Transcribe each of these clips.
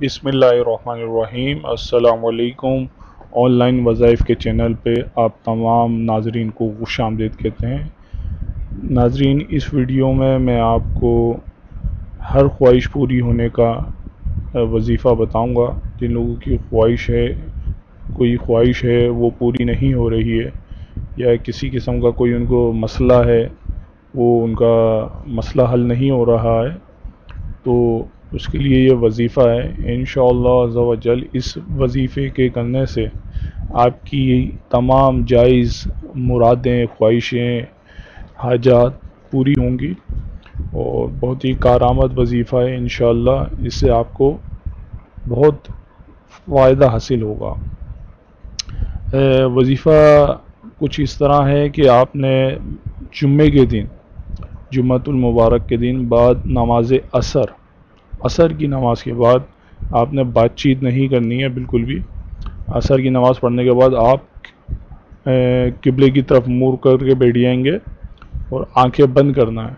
बिस्मिल्लाहिर्रहमानिर्रहीम। अस्सलाम वालेकुम। ऑनलाइन वज़ाइफ के चैनल पे आप तमाम नाजरीन को खुशामदीद कहते हैं। नाजरीन, इस वीडियो में मैं आपको हर ख्वाहिश पूरी होने का वजीफ़ा बताऊंगा। जिन लोगों की कोई ख्वाहिश है वो पूरी नहीं हो रही है, या किसी किस्म का कोई उनको मसला है, वो उनका मसला हल नहीं हो रहा है, तो उसके लिए ये वजीफ़ा है। इंशाअल्लाह अज़्ज़ा व जल इस वजीफ़े के करने से आपकी तमाम जायज़ मुरादें, ख्वाहिशें, हाजात पूरी होंगी और बहुत ही कारआमद वजीफ़ा है। इंशाअल्लाह इससे आपको बहुत फ़ायदा हासिल होगा। वजीफ़ा कुछ इस तरह है कि आपने जुम्मे के दिन, जुम्मतुल मुबारक के दिन बाद नमाज असर की नमाज के बाद आपने बातचीत नहीं करनी है बिल्कुल भी। असर की नमाज़ पढ़ने के बाद आप किबले की तरफ मुड़ करके बैठ जाएंगे और आंखें बंद करना है।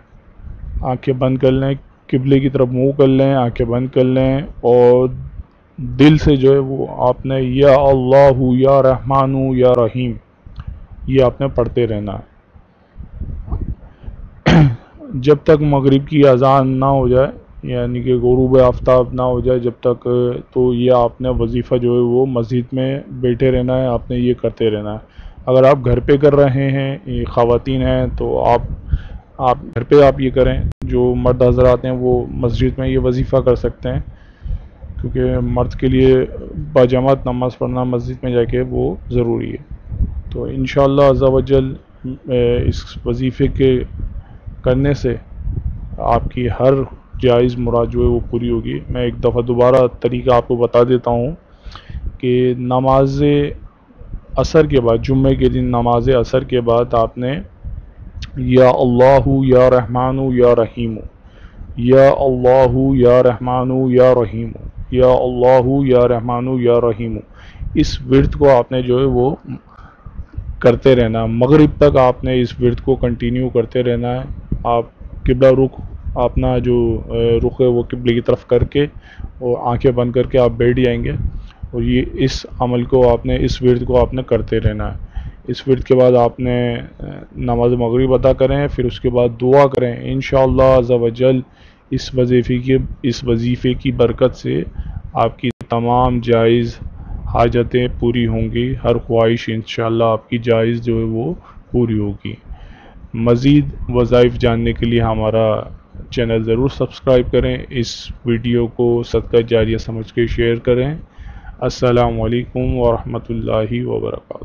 आंखें बंद कर लें, किबले की तरफ मुंह कर लें, आंखें बंद कर लें और दिल से जो है वो आपने या अल्लाहु या रहमानु या रहीम ये आपने पढ़ते रहना है जब तक मगरिब की अजान ना हो जाए, यानी कि गुरूब आफ्ताब ना हो जाए जब तक, तो ये आपने वजीफ़ा जो है वो मस्जिद में बैठे रहना है, आपने ये करते रहना है। अगर आप घर पे कर रहे हैं, ये ख़वातीन हैं, तो आप घर पे आप ये करें। जो मर्द हज़रात हैं वो मस्जिद में ये वजीफ़ा कर सकते हैं, क्योंकि मर्द के लिए बाजमात नमाज़ पढ़ना मस्जिद में जाके वो ज़रूरी है। तो इंशाअल्लाह अज़्ज़ा व जल इस वजीफ़े के करने से आपकी हर जायज़ मुराद जो है वो पूरी होगी। मैं एक दफ़ा दोबारा तरीका आपको बता देता हूँ कि नमाज असर के बाद, जुम्मे के दिन नमाज असर के बाद आपने या अल्लाहु या रहमानु या रहीमु, या अल्लाहु या रहमानु या रहीमु, या अल्लाहु या रहमानु या रहीमु, इस विर्द को आपने जो है वो करते रहना। मगरिब तक आपने इस विर्द को कंटिन्यू करते रहना है। आप किबला रुख, अपना जो रुख है वो किबले की तरफ करके और आंखें बंद करके आप बैठ जाएंगे और ये इस अमल को आपने, इस विर्द को आपने करते रहना है। इस विर्द के बाद आपने नमाज मगरिब अदा करें, फिर उसके बाद दुआ करें। इंशाअल्लाह अज़्ज़ा व जल इस वजीफ़े की बरकत से आपकी तमाम जायज़ हाजतें पूरी होंगी। हर ख्वाहिश इंशाअल्लाह आपकी जायज़ जो है वो पूरी होगी। मज़ीद वज़ाइफ जानने के लिए हमारा चैनल ज़रूर सब्सक्राइब करें। इस वीडियो को सदका जारिया समझ के शेयर करें। अस्सलामु अलैकुम व रहमतुल्लाहि व बरकातहू।